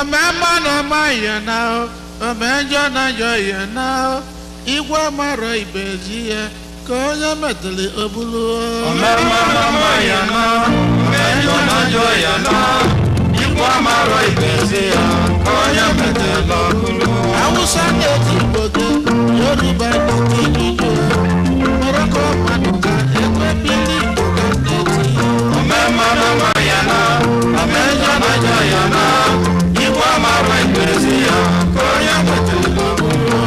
Omemma na maya now, omenjo na joya now. Igwa mara ibezi ya, konya metali obulu. Omemma na maya now, omenjo na joya now. Igwa mara ibezi ya, konya metali obulu. Awusa neti boge, Yoruba neti nijo. Moroko manuka, ekwe pili boga neti. Omemma na maya now, omenjo na joya now. Igwa mara ibezi ya, konya metali obulu.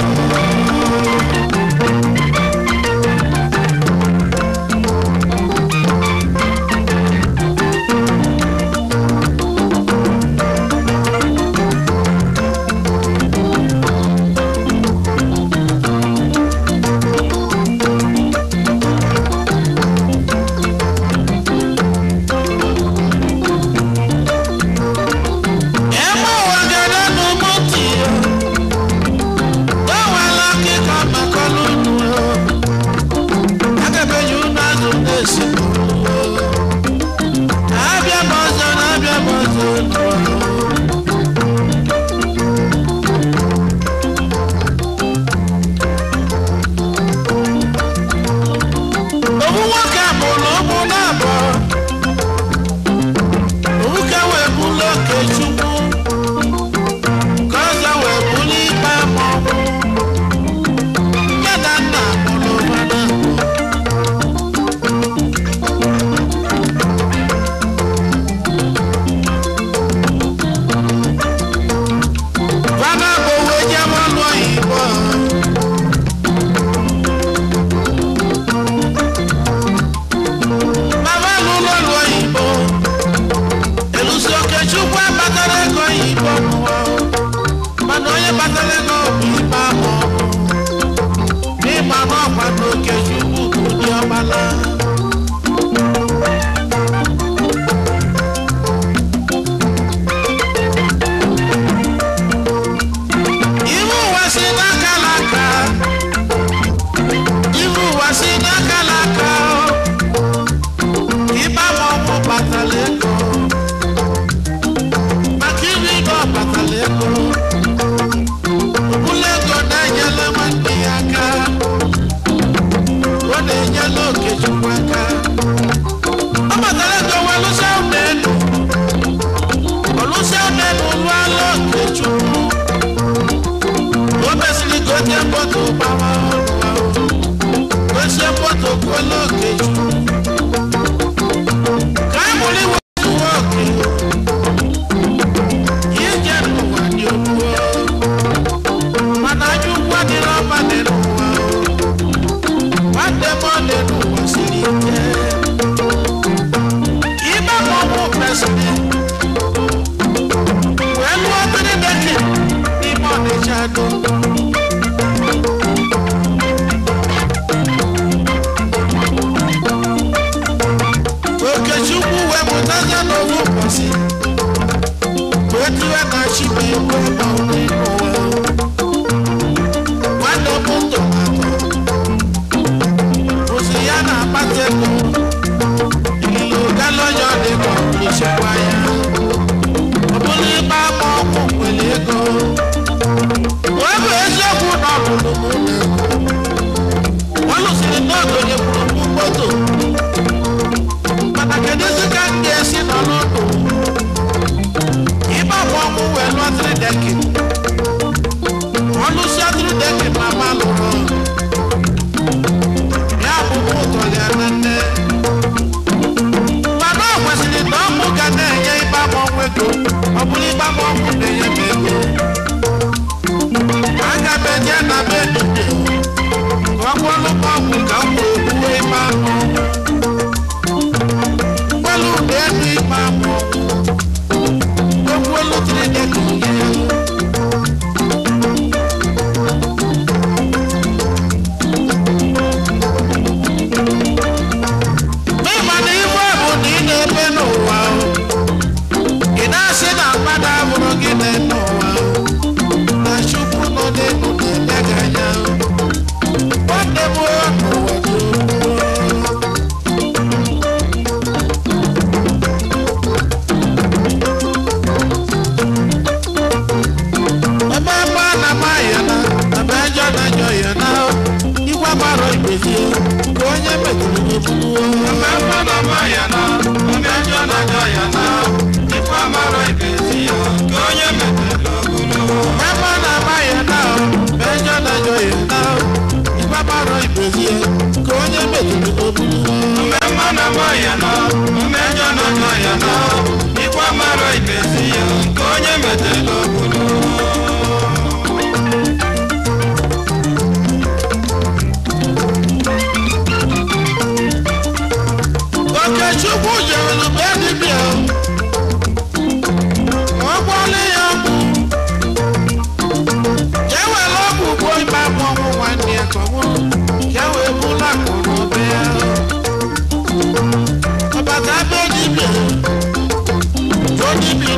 What the world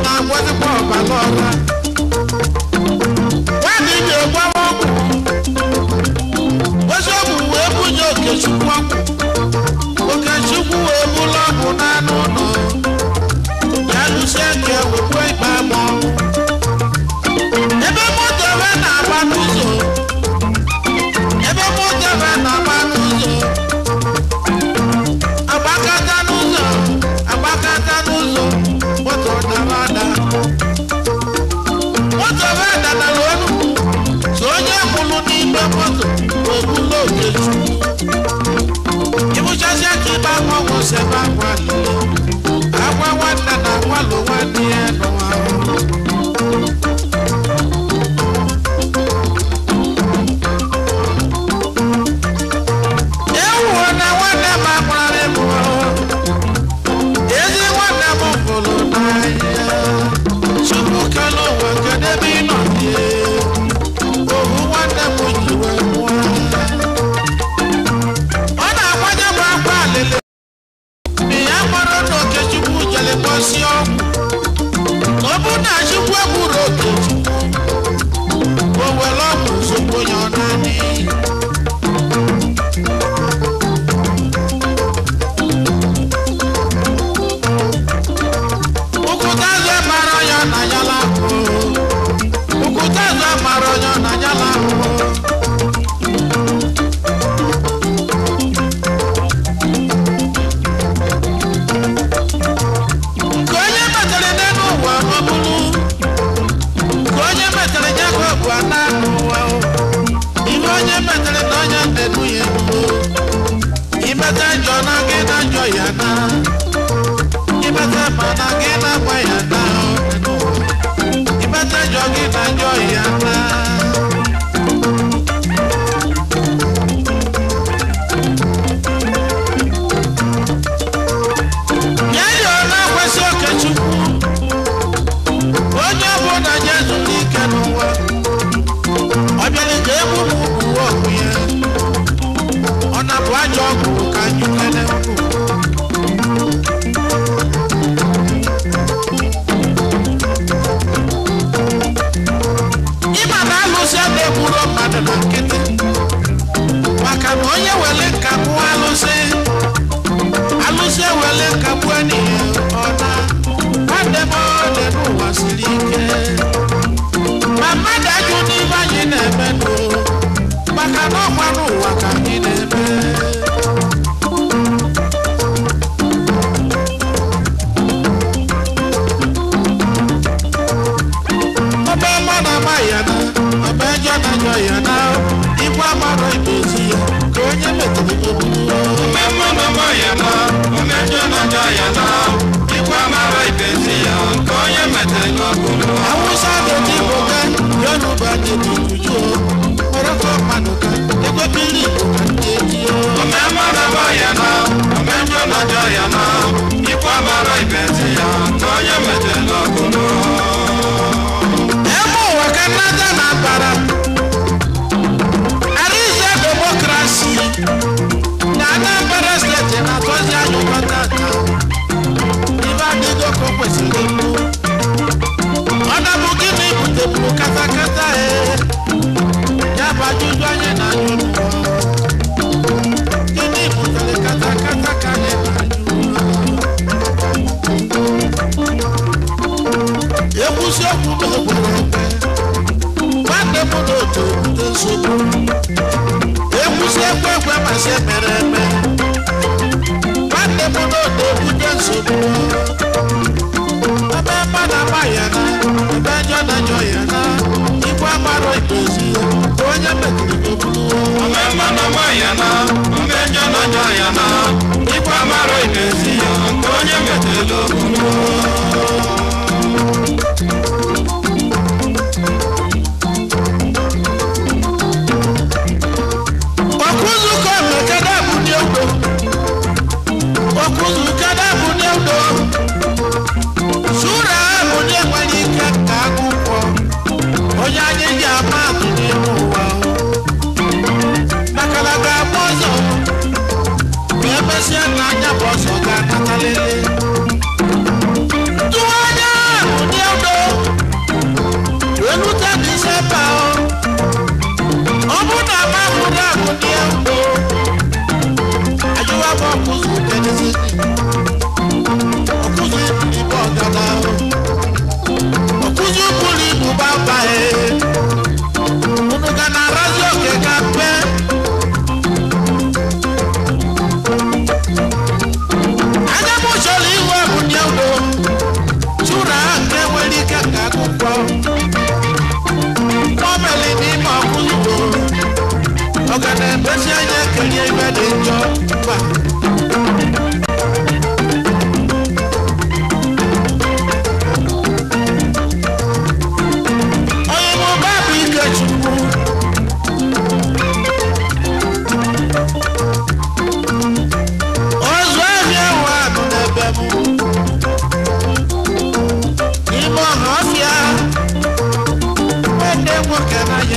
na-agwọzikwa ọbara ọra nwadị ga-egwa ọgwụ eziokwu wee bunye Okechukwu ọgwụ Okechukwu wee bụla ọgwụ n'anụ ụlọ ya lụsie nke wekwe ikpe agbọ ebe moto ebe na-agba n'ụzọ agbakata n'ụzọ moto dara ada moto ebe dadara ọnụ so onye kwụrụ n'ime moto ebula Okechukwu ịbụchasịa ka ịgba ọgwụ sebe akwa agwa nwanne na agwalụ nwanne ya n'ụwa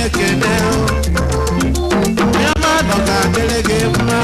ekene onye ma nọ ga-adịrị gị mma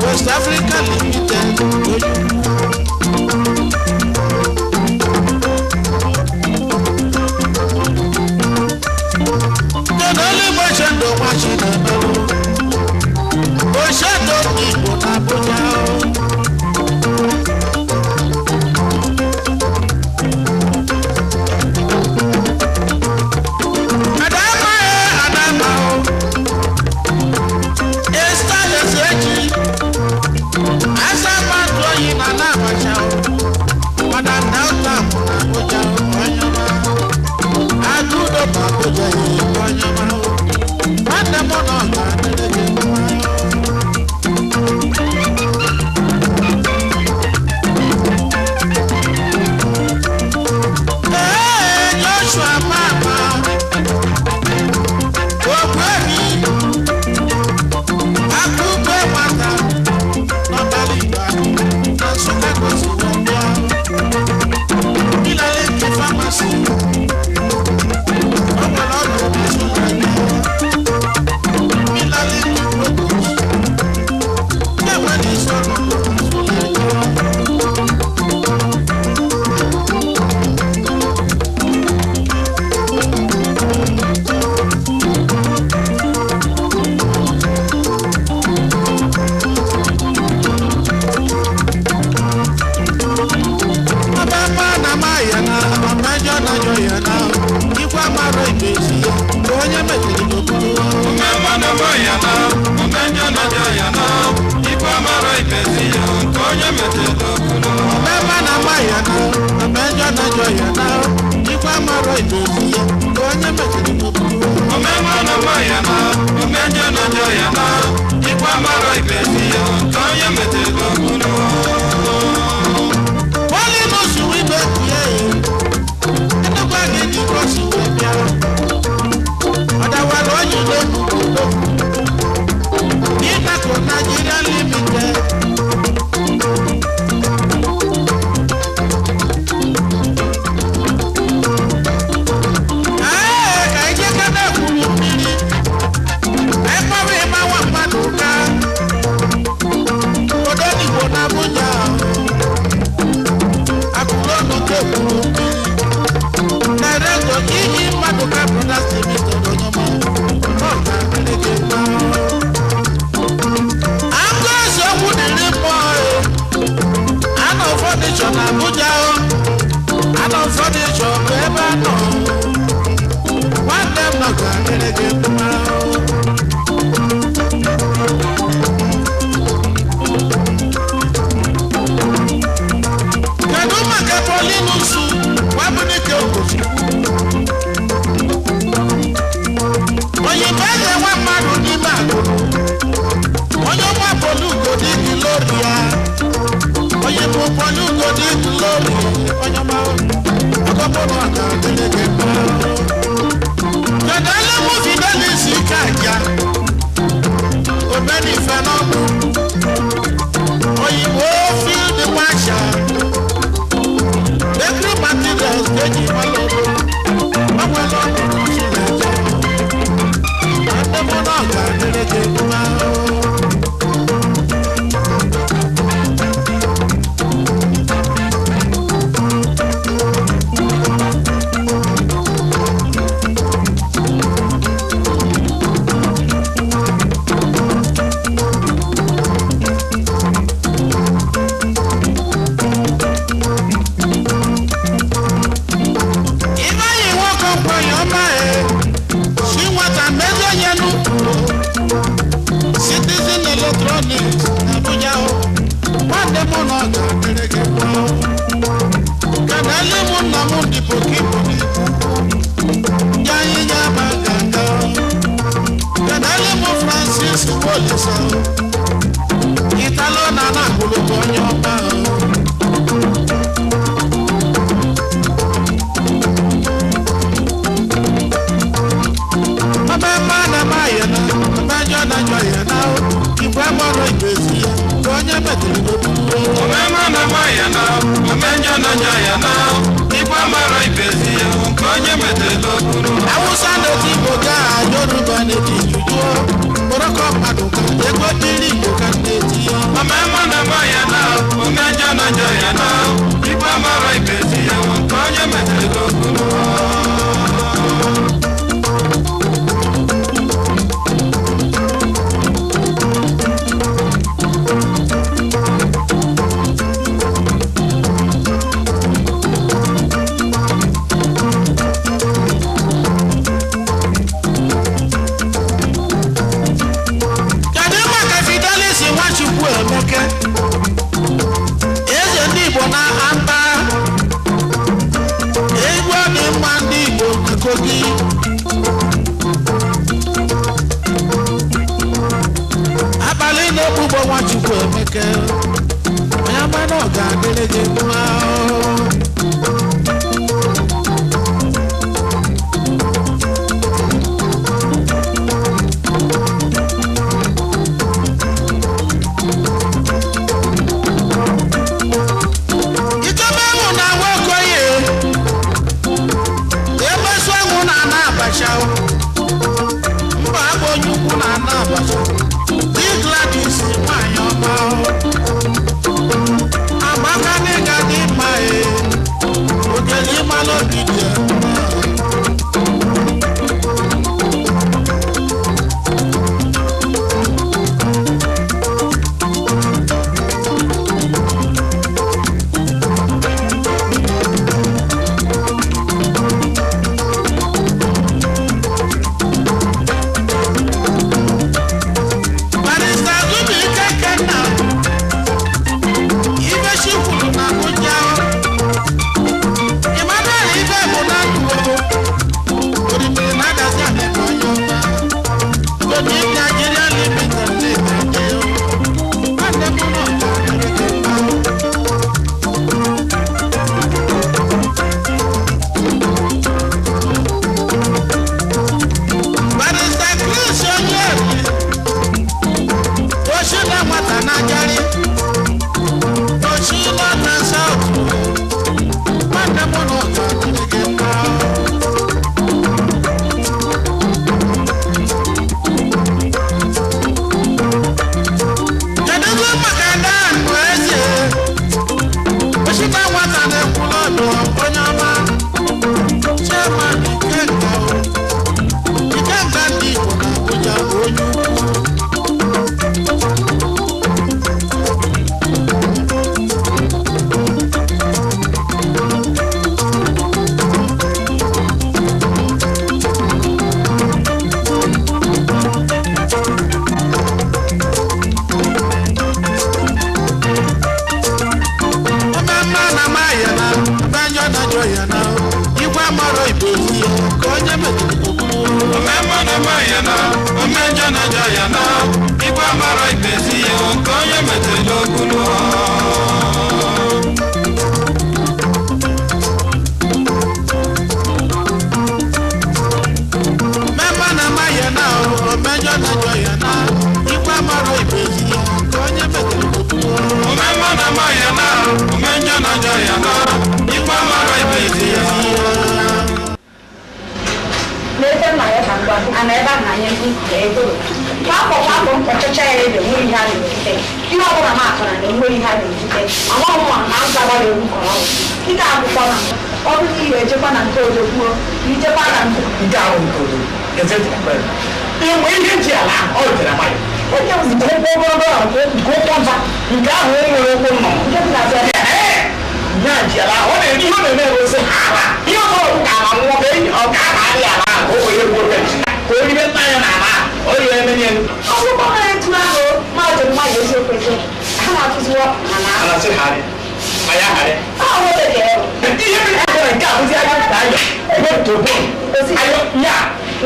West Africa Limited. Fidelis Poliso Italo Nana Kulukonyopa Abemana Mayana Abajana Joyana Ibamoro Ibezi Konya Betelo Abemana Mayana Abajana Joyana Ibamoro Ibezi Konya Betelo Awusando Tiboga Yoruba Netijujo Moroko Maduka Ego Dili Bokaneti Abemana Mayana Abajana Joyana Ibamoro Ibezi Konya Betelo Abali no bubo Nwachukwu Emeke Oyama no ga deleje nwa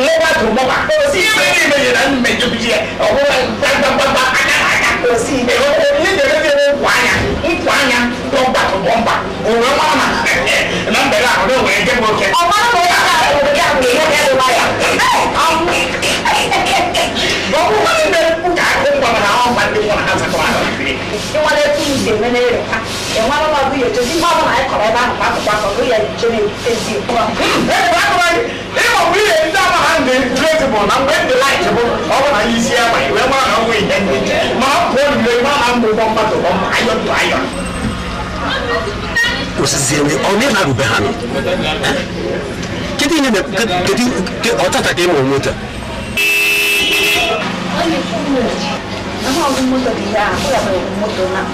lọ́wọ́ àtúntò bá kó sí ìgbẹ́ni ìgbẹ́yẹ̀ náà mẹ́jọ bí yẹ ọ̀pọ̀ gbàgbàgbà kó sí ìgbẹ́ ọ̀pọ̀ nígbẹ́gbẹ́ wáyà nkwáyà tọ́gbà tó bọ́mbà òun ọmọ ọmọ náà bẹ̀rẹ̀ àwọn ọmọ ẹ̀jẹ̀ mọ́ kẹ́. ọmọ náà wọ́n yà á wọ́n yà á wọ́n yà á wọ́n yà á ọkùnrin wọn ní bẹ́ẹ̀ kú ká kó pọ̀ náà àwọn ọmọ ẹ̀dínkù náà sàkó àná ìfìdí. ìwọ́n lè tún ìdè mẹ́lẹ́ rẹ̀ ká ẹ̀wọ́n lọ́wọ́ àbúrò yẹn tó ti máa wọn àyẹ̀kọ̀ rẹ̀ bá àpapọ̀ àpapọ̀ ló yẹ ìjọ ní èsì ìfúnra. ẹ bá tó báyìí ìwọ̀n bí yẹn dá máa ń di flexible náà wẹ́n di láì ṣẹ́bọ̀ ọ̀rọ̀ náà yí sí ẹ̀wà ìwé máa ń wọ ìjẹ́ ní máa pọ̀ nílé máa ń mú bọ́mbà tó bọ́mbà ayọ̀ tó ayọ̀. osisi ẹni ọ̀nẹ́ náà rú bẹ́ẹ̀ hàn kí ni ọ̀tàtà kí ni wọ́n ta. Aku mau motor dia, aku dah mau motor nak.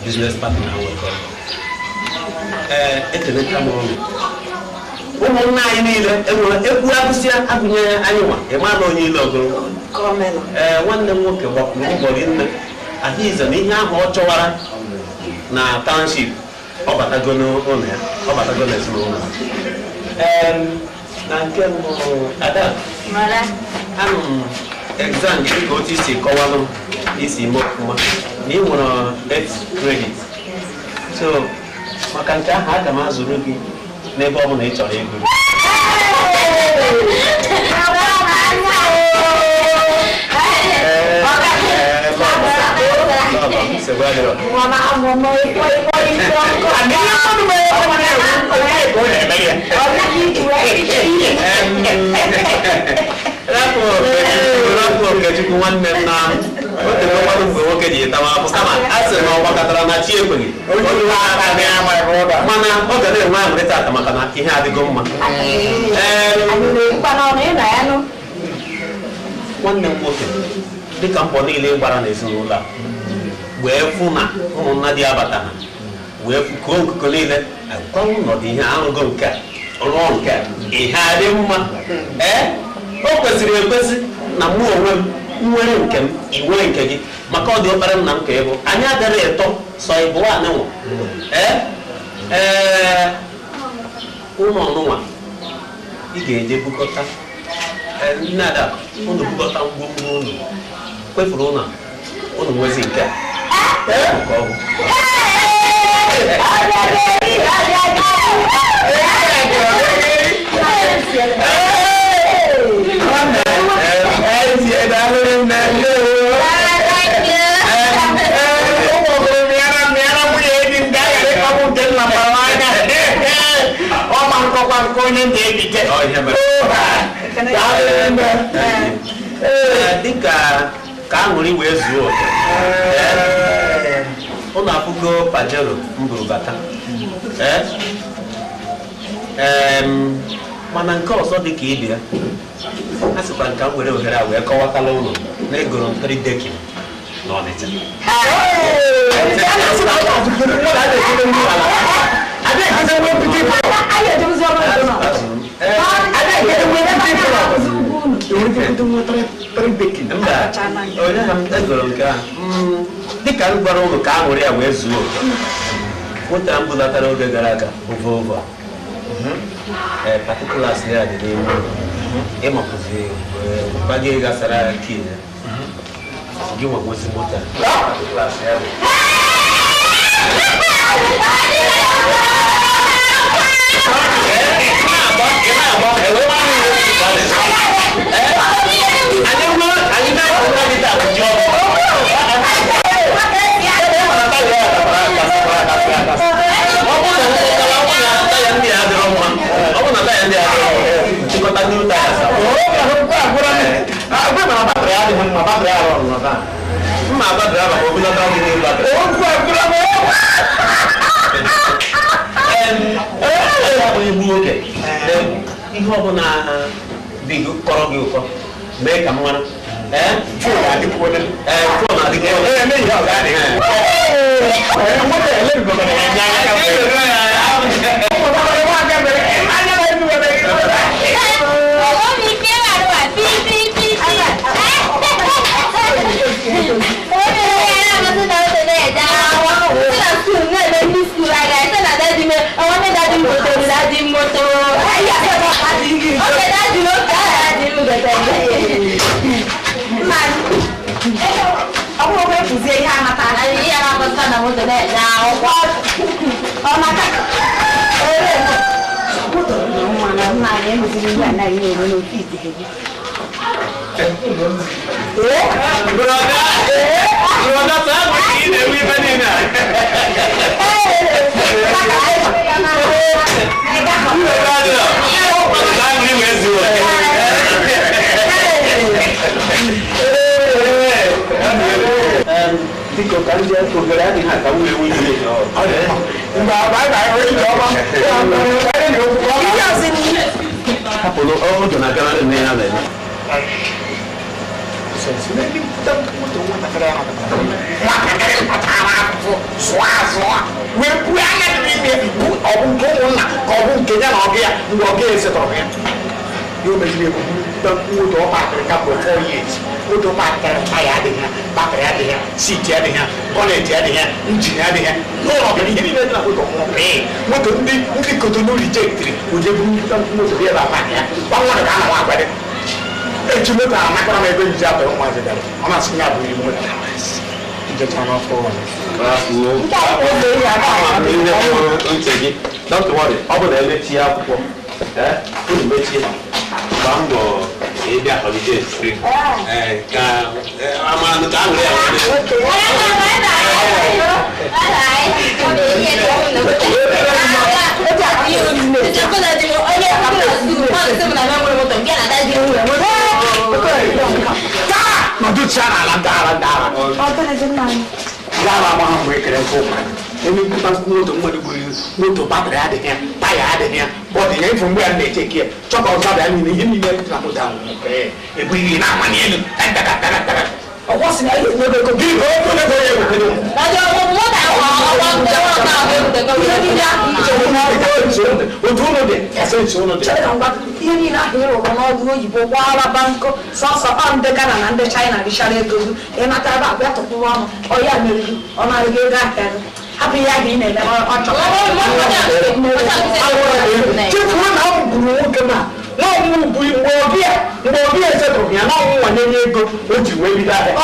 Business partner na township Obatagono owner, Obatagono is owner. Ada. Mala. Exam you go to see Kowalo is in Mokuma. You want 8 credit. So, Makanta had a Mazurugi, never on nature. The company is in wee fụ na ụmụnna dị abata ha wee fụkọọ nkụkọ niile agwanwụ nọdụ ihe ahụgo nke rụọ nke ihe adị mma o kwesịrị ekwesị na mụ onwe m nwere nke m iwe nke gị maka ọ dị obere m na m ka ịbụ anyị agaghị eto sọ ịbụ anụnwa ụlọ ọnụnwa ị ga-eje bukọta nne ada ụnụ bukọta ngwongwo ụnụ kwefuru ụnụ nwezi nke a dịka ka aṅụrị wee zuo ụlọ akwụkwọ Pajero mbụ bata mana nke ọzọ dị ka ibe ya a sịkwa nka m were ohere a wee kọwatala ụlọ na egoro m 3 dekin n'Ọnịcha dịka m gwara ụlọ ka aṅụrị ya wee zuo oke nweta m bulatara oge gara aga ovova particulars ya dị n'ime ụlọ ịmapụzi gbago gasara kii ya gị nwa gosi moto particulars ya dị ihe ọ bụla dị kọrọ gị ụkọ mee ka m mara fon adịghị Dico cambia il programma di Hatta un video. Ma vai, Apollo, oh, non ha ganato nemmeno io mi dico tutto a parte capo tutto parte parte si tiene tiene no che mi viene da tutto molto un contenuto di gente un molto via la macchina quando la cana guarda e ci metto la macchina e poi già per un mese da una segnato di molto già sono fuori don't worry over there let's see how put the Bambo e dia holiday free ka amana ka ngre ma tu c'ha la dara ma mo e kere ko emi buta moto moto battery ade ya tire ade ya body ya ifo mgbe ya na-eche kia chọka ọzọ bịa niile ihe niile na moto ahụ ebu iri na amanye elu ọkwọ si na ihe nwebe ego gị o nwebe ego ya ewetere otu ụlọ dị ese nche ụlọ dị ihe niile ahụ ịrụrụ n'ọdụ oyibo gbaara banko sọsọ ọ ndị Ghana na ndị China richara ego ịnata ebe abịa tụpụrụ ọnụ ọya meriri ọ na-arịgo ego ahịa happy ya gị na-eme ọchọ chefuo na ọ bụrụ nwoke ma n'ọnwụ bụ mgbe obi esetụrụ ya n'ọnwụ nwanyere ego o ji wee bido ahịa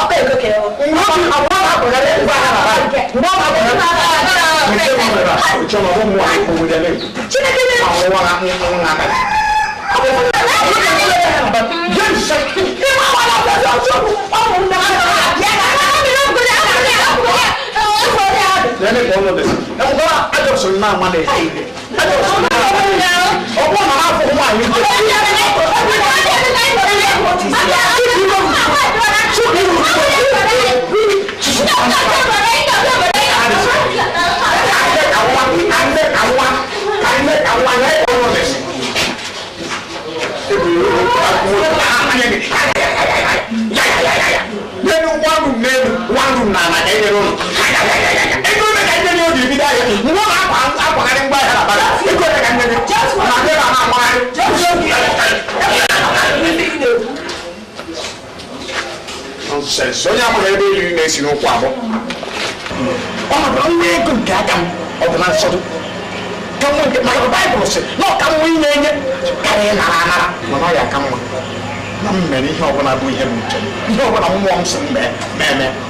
Sonya mo hebe yi na si no kwa bo. O ma ne ko gaga o de na so do. Ka mo de ma Bible se. No ka mo yi nye. Ka re na na. Mama ya ka mo. Na me ni ho bona bu ihe mu che. Ho bona mo mo so me.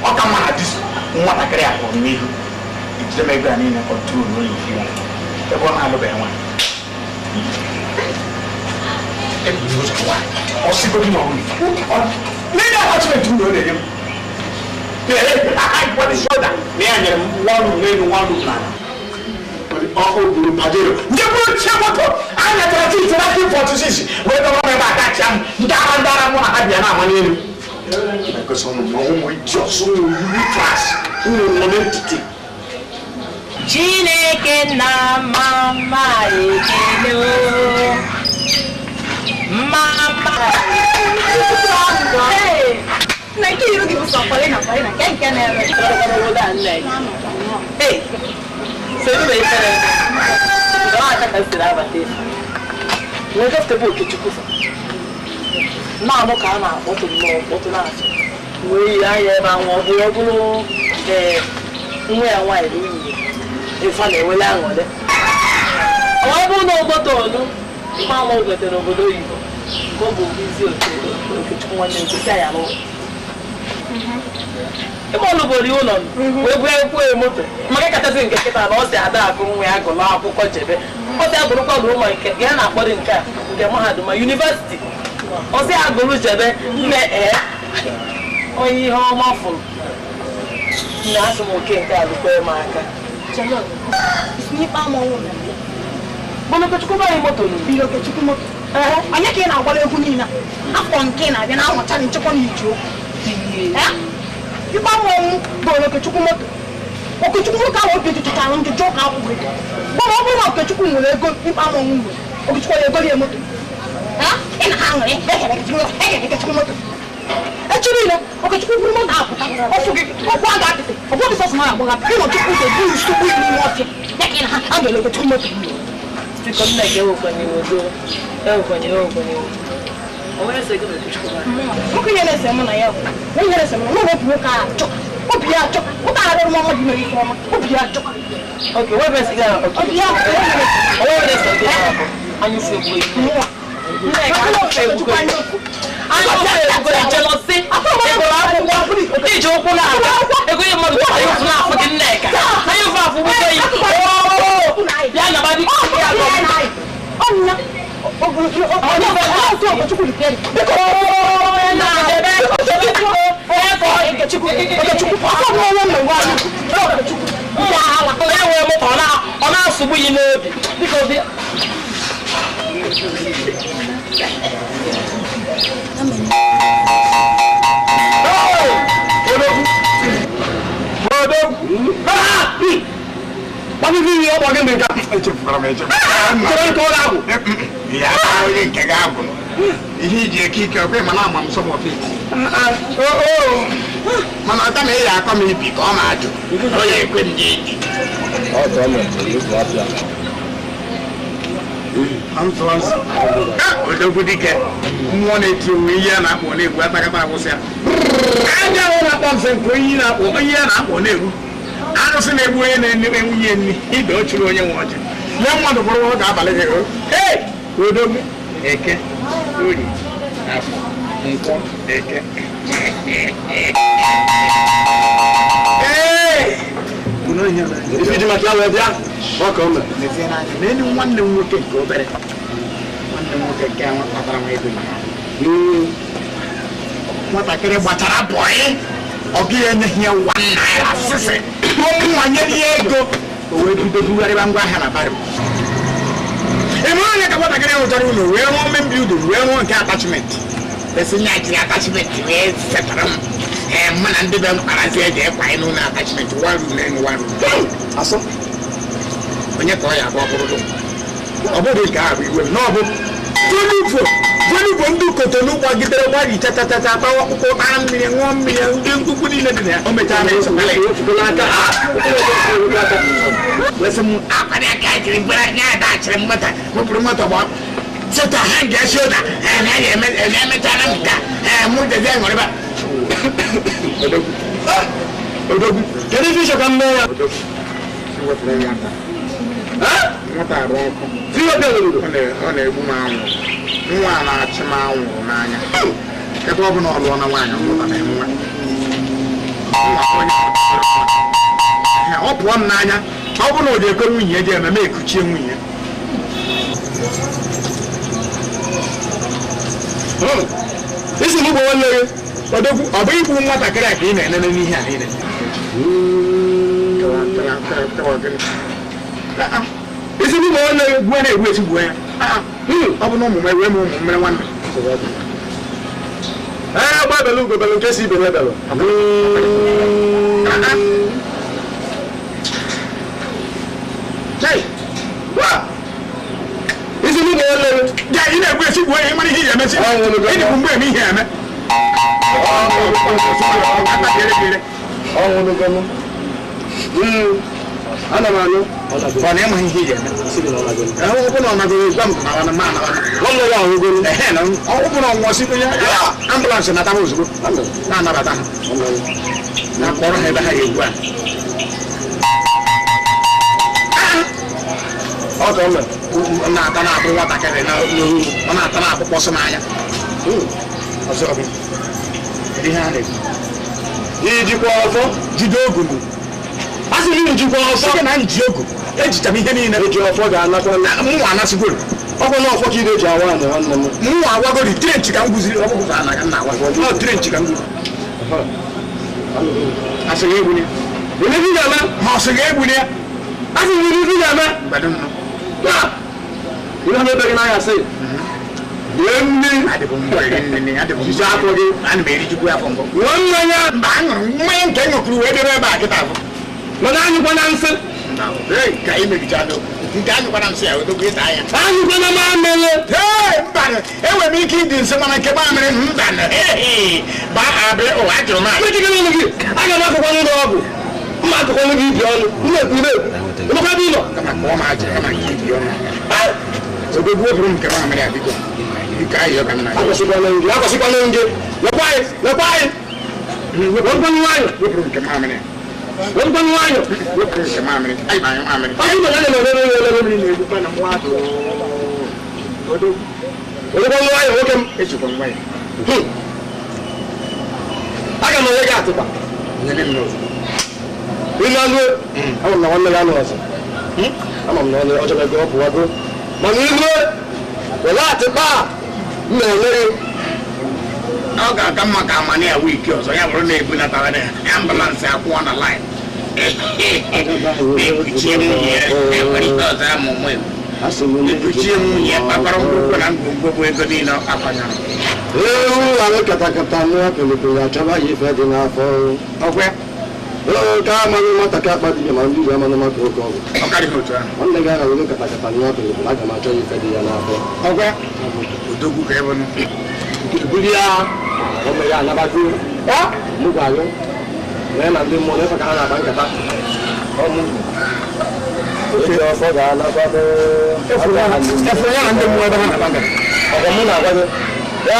O ka ma dis. Mo ta kare akọ ni. Ije me gba ni na control no yi fi. E bo na lo be wa. E bi yo so wa. O si go ni mo ni. Nina watchman to know them. What is your that? One plan. Oh, Guru Padero. You will Chamato. I am at the 1946. Where the woman back at him. Dara Hadiana money. Because on the home just so class. Entity. Chineke na mama ekele. Mama. Hey, na kiro ki busa pale na kan kan na ro da nai. Hey, sai du bai fara. Da ta kasira ba te. Ne ga ta boke ci kusa. Na mo ka na otu na aso. We ya ye ba won bo ogulu nwe àwọn ìlú yìí. Ifa na ewele anwode. Àwọn bo no obodo nu. Ma mo gote no obodo yìí. Go bo busy o one day to say I know. Ebe ọ lụbori ụlọ wee bụ ekwe moto maka kachasị nke kịta na ọ si ada akụ nwe ya gụlụ akwụkwọ chebe ọ si agụrụkwa gụrụ ụlọ nke ya na-akpọrị nke a nke mahadum ma yunivesiti ọ si agụrụ chebe nne onye ihe ọma fụrụ nne asụ m oke nke a lụkwa m aka Bolokechukwu báyìí moto ni. Bolokechukwu moto. Onye ka ị na-agwara egwu niile afọ nke na-abịa na-ahụcha nchekwa n'iji okwu. Ịgba mmọnwụ Bolokechukwu moto. Okechukwu moto ahụ obi jụchara njụjụ ụka akwụghị. Gbọma ọ bụrụ na Okechukwu nwere ego ịkpa mmọnwụ nwere. Okechukwu ya egori ya moto. Ị na-aṅụrị Ekechukwu moto. Echi niile Okechukwu bụrụ moto apụta. Ọfụ gị ọgwụ a ga-apịtị. Ọgwụ dị sọsọ mara agbụgha. Ị Okechukwu ga-ebu nsogbu ibu n'ime ọfịa. Ya ka ị na ha a ga-ele Okechukwu moto. Because I get over when you do, when you I want to say good to you. Look at your lesson, I have. When you listen, no one will come. What be a joke? What are the moment you make from? What be a joke? Okay, what is it? Okay, yeah. What is it? And you feel good. I don't feel good. I don't feel good. Jealousy. I don't want to be joke. I go to my fucking neck. Are you far from me? Yeah, nobody. Oh, no. What is the other game? Yeah, I can't get he kick away my arm. I'm so of it. Oh, Manata may I come in pick on at you. Oh, yeah, couldn't get I'm so good. Wanted to me and I wanted what I was here. I don't want some queen up over here. I want to. I don't see a way and he don't you know what. Young one of the world, I believe. Hey, good of me. Eke, good. Eke. Hey! If you do my welcome. Then one will take go better. nke nwa kpatara nwa ego ya nwatakịrị gbachara bọyị ọ gịghị enyeghị ya 1 naira sịsị ụmụ nwanyere ya ego o wee bido bugharịba ngwa ahịa na barim eme onye ka nwatakịrị rụchara ụlọ wee rụọ main building wee rụọ nke attachment esi nye jiri attachment wee setara m mụ na ndị be m kparazi eji ekwa ịnụ na attachment 1 room na enu 1 room asọ onye ka ọ ya abụọ bụrụ ọ bụrụ nke ahụ iwe m na ọ bụ volleyball ndị Kotonu gbagidere gbari chachachacha akpawa akwụkwọ kpara mmiri ṅụọ mmiri ndị mkpukpu niile dị na ya o mechara na-esokala wesị m akwadị aka jiri mgbere anya ada achịrị mmata mụpụrụ moto gba sota ha ndị esi ụda na-emechara m ka mụ jezi ṅụrịba odogwu kedu ife ịchọ ka m mee ya nwata arụ ọkụ ọ na-egbu m anwụ nwa na-achị m anwụrụ n'anya ebe ọ bụ na ọ lụọ na nwaanyị ọlụta na nwa ọ pụọ m n'anya ọ bụ na ọ ga-ekwe nwunye ji ememe ekuchie nwunye isi m bụ nwanne gị odogwu ọ bụ ikwu nwatakịrị a ka ị na-enene n'ihe a niile isi bụ nwanne gị gbuo na-egbu esi gbuo ya ọ bụ na ụmụ m ewe m ụmụ mmere nwanne gba belu ugo belu nke si ibe nebelu isi bụ nwanne gị ị na-egbu esi gbuo ya ịmara ihe ya emesi ịdị bụ mgbe eme ihe eme ana m anụ ọ na-enweghị ihe ị ga-eme ọ bụ na ọ nagoro gwa m na ma nwanne ya ahụgoro ọ bụ na ọnwụọ site ya ambụlansị natara ozugbo na-anabata ha na kpọrọ ha ebe ha ga-egbu a ọ ka na-ata na-abụ nwatakịrị ọ na-ata na-abụ kpọsụ n'anya ọzọ bụ ihe a na-ekwu ijikwa ọfọ jide ogu asị m njikwa ọfọ site na nji ogu ejicha m ihe niile eji ọfọ ga-anakwa mụnwa anasịgoro ọkwa na ọfọ ka ide eji awa na nwanne m mụnwa agwagori trenchi ka m guziri ọkpụkpụ ka anaga nna agwa trenchi ka m guziri asị ga egbuni onye bi ga-eme ma ọ sị ga egbuni ya asị m ibi ga-eme ihe ha mebeghị n'anya sị mmiri iji afọ gị ana m erijikwu afọ mbụ nwa mmanya mba aṅụrụ mmanya nke ṅụkwuru wee debe ebe a kịta afọ mana anyụkwa na nsị ka ị megichado nke anyụkwa na nsị ya odogwu ịta anya anyụkwa na mamịrị mba enwere m ike ịdị nsị mana nke mamịrị mba ba abịa ụwa ajụrụ m aga m akụkwa n'ụlọ ọgwụ mma akụkwa n'ụlọ ibi ọnụ emekwa dị ụlọ kpọọ m aja kama ihe ibi ọnụ odogwu oburu m nke mamịrị adịgo dịka anyị ọga nna akwụsịkwana nje lekwa anyị wepụrụ nwayọ wepụrụ nke mamịrị wepụrụ nwayọ wepụrụ nke mamịrị anyị banye mamịrị anyị banye na mmiri na-egbukwa na mmadụ wepụrụ nwayọ nwoke m ejikwa ngwa ya aga m onye gị atụkwa ịnụ anụ ama m na nwanne ya anụ ọzọ ama m na ọ chọrọ ego ọ pụwago mana ihu were atịkpa na-enweghị ọ ga-aka mma ka amana ya wiki ọzọ ya bụrụ na ebunatara na ambụlansị akwụọ na laịn ekpuchie nwunye enwere ike ọzọ ya mụmụ ekpuchie nwunye kpakọrọ ngwugwo na ngwugwo bụ ego niile akpanyere ewu ahụ katakata nwa pelipeli achọba ya ife dị n'afọ ọkwa ka amaghị nwata ka akpa dị ma ndị igwe amanụ maka oke ọgwụ ọkarịghị otu ahụ nwanne gị agha were katakata nwa pelipeli aga m achọ ya ife dị ya n'afọ ọkwa odogwu ka ebe buli ya ọmọ ya anabago mụ gwa gị mee na ndị mmụọ n'efe ka ha na-agba nkata ọmụ ofe ọfọ ga-anabado efere ya na ndị mmụọ ebe ha na-agba nkata ọkwa mụ na-agwa gị ya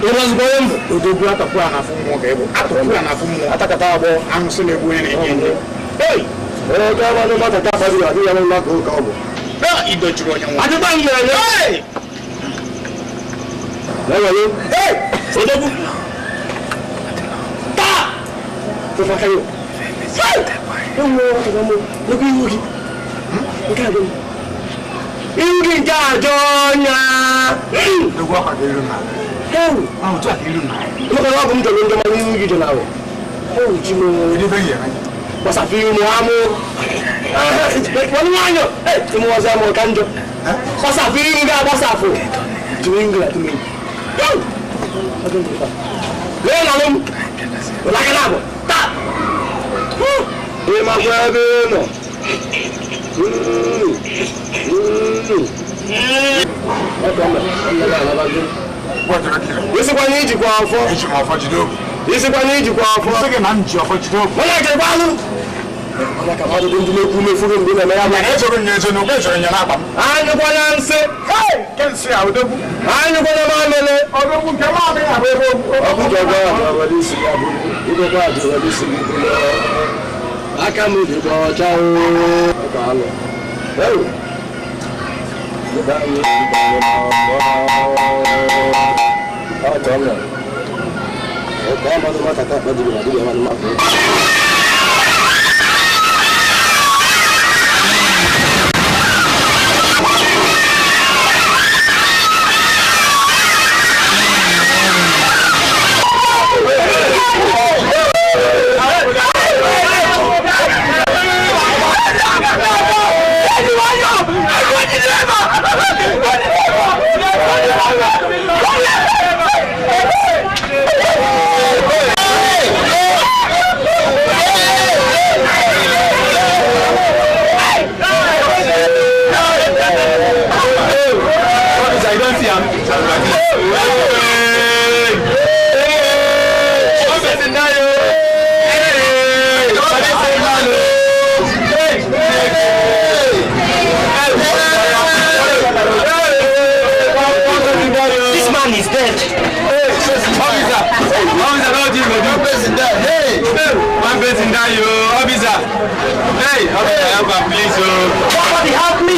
ịrọzikwa onye mbụ odogwu atọpụ a na-afụ mmụọ ka ịbụ atọpụ a na-afụ mmụọ atakata agbọ ahụsị na-egbu onye na-enye ndị onye ga amanụ mata ka akpadị adị ya n'ụlọ aka ụka ọ bụ idochiri onye nwa adịba m na-enye lẹ́yìn ọdọ́gbù táà tó fà kẹ́yọ̀ ẹ̀wọ̀n ọ̀tọ̀gbọ̀n lókè ìwòkì ọkẹ́ àdọ́mù Ingi Jajonya. The work of the room. I'm talking to you. Look at all them to the money you know. Oh, Jimmy, what's a few more? One line, it was a more canjo. What's a feeling that was a fool to England to me? Learn on them like an apple. Tap! In my brother. This is what I need to go out for. This is what I need to go out for. Second hand job for you. When I get value, like a mother don't make me for him. I'm answering you to no better in your lap. I know what I'm saying. Hey, can't see how the I know what I'm saying. I don't come out. I can't move you. Somebody help me!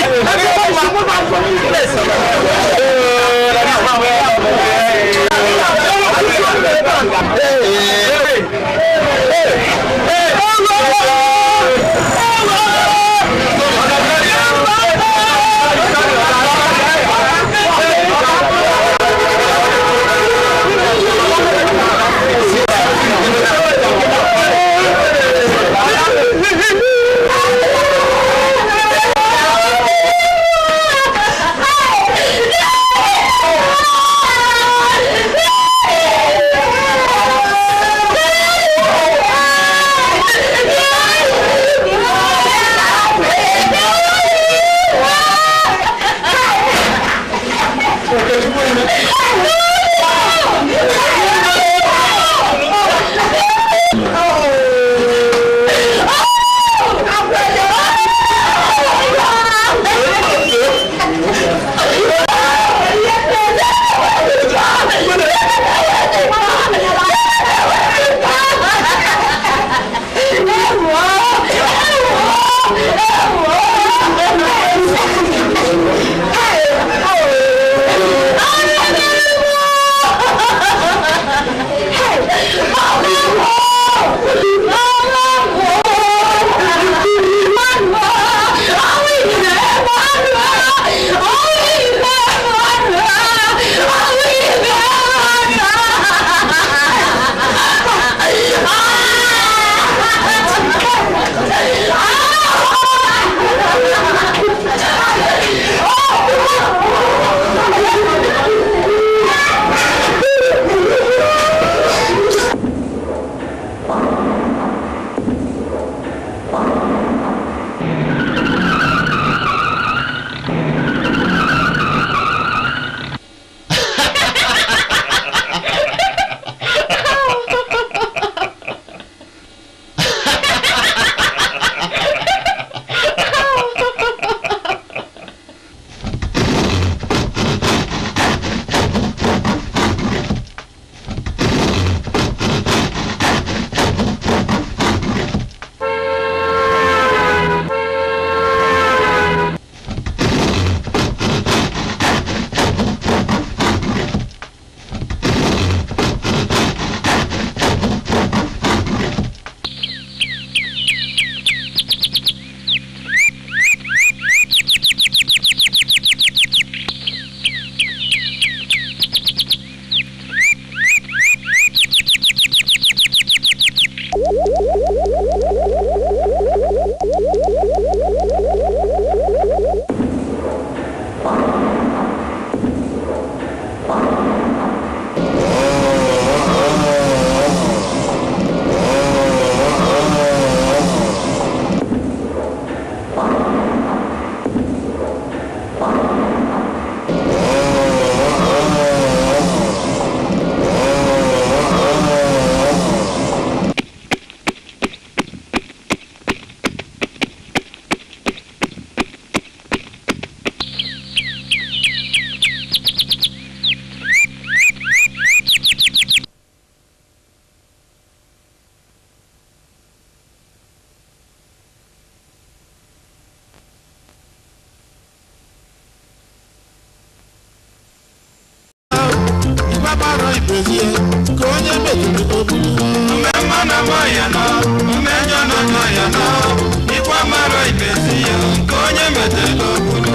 ibezi ya ka onye metụrụ obulu mmemme na-agba ya na mmejọ na-agba ya na ikwa mara ibezi ya ka onye metụrụ obulu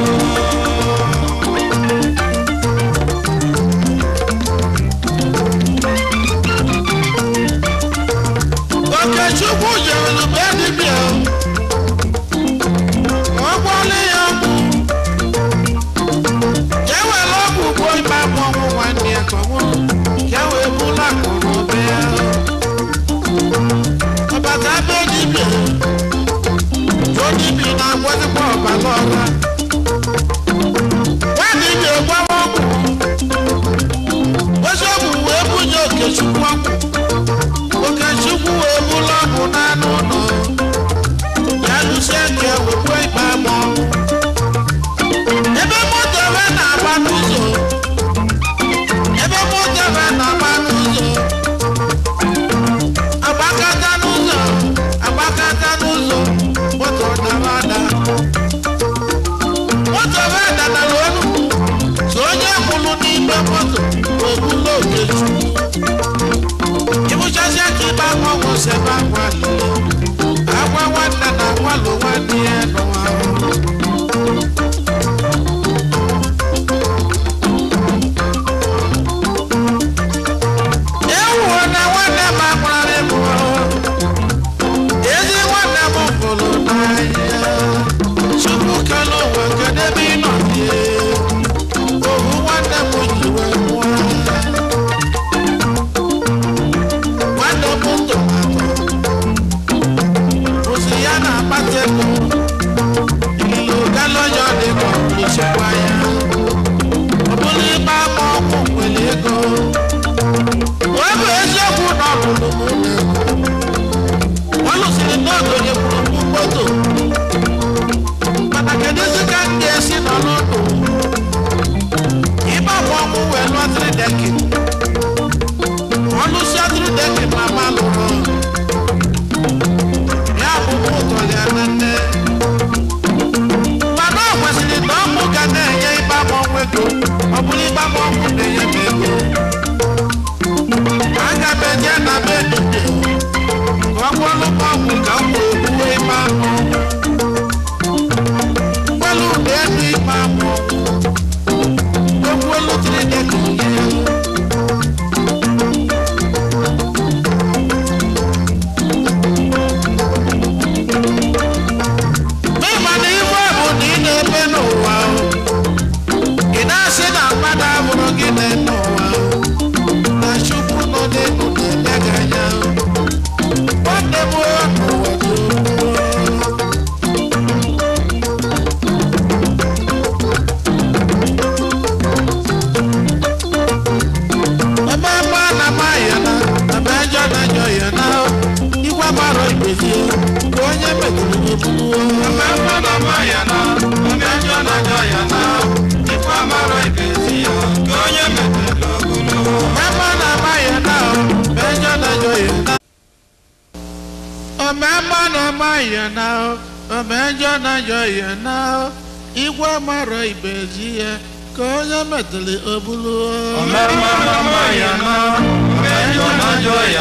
Okechukwu jere be dibịa ọ gwọla ya ọgwụ ya were ọgwụ gbuo ime abụ ọnwụ nwanne ya ka ọ nwụrụ ya wee bụla akụrụ be ya ọbata be dibịa jụọ dibịa na-agwọzikwa ọbara ọra nwa dibịa gwawa ọgwụ ozi ọgwụ wee bunye Okechukwu ọgwụ Okechukwu wee bụla ọgwụ n'anụ ụlọ ya lụsie nke wekwe ikpe amụ ebe moto ebe na-agba n'ụzọ agbakata n'ụzọ moto dara ada moto ebe danara olu so onye kwụrụ n'ime moto wee bụla Okechukwu ịbụchazi aka ibe akwa ọgwụ sebe akwa lile akwa nwanne na akwalụ nwanne ya n'ụwa ewuo na nwanne m akwara ịbụ ezi nwanne m fụrụ n'anya Chukwu kele ụwa kedu ebe ị nọ die ohu nwanne m ji wee nwụọ Chekwa ya ọ bụrụ ịgba ama ọgwụ nwere ego wee bụ eziokwu na ọlụlụ m ọ lụsiri n'oge onye kwuru moto mana kedụzi ka m ga-esi nọ n'ọdụ ịgba ama ọgwụ wee lụọ 3 decade ọ lụsịa 3 decade ma ma lụrụ ya bụ ụtọ ya na nne na-enye ịgba ọgwụ ego ọ bụrụ ịgba ọgwụ na-enye m ego aga m eje na be dibịa ka ọ gwọlụ m ọgwụ ka m wee gbuo ịgba mgbalụ ụda elu ịgba ọgwụ egwuelu trideka ihe ịma na iwe bụ na ị na-ebe n'ụwa abụrụ gị na-eme ụwa na Chukwu nọ n'elu na-eme gị anya nwanne m n'ụwa ebe mma na maya na ebe ajọ na ajọ ya na igwe mara ibezi ka onye metụrụ gị bụrụ ebe mma na maya na ebe ajọ na ajọ ya na ikwa mara ibezi ya ka onye metụrụ ogulu mama na maya na benjo na joya na mama na maya na benjo na joya na igwe mara ibezi ya ka onye metụrụ obulu mama na maya na benjo na joya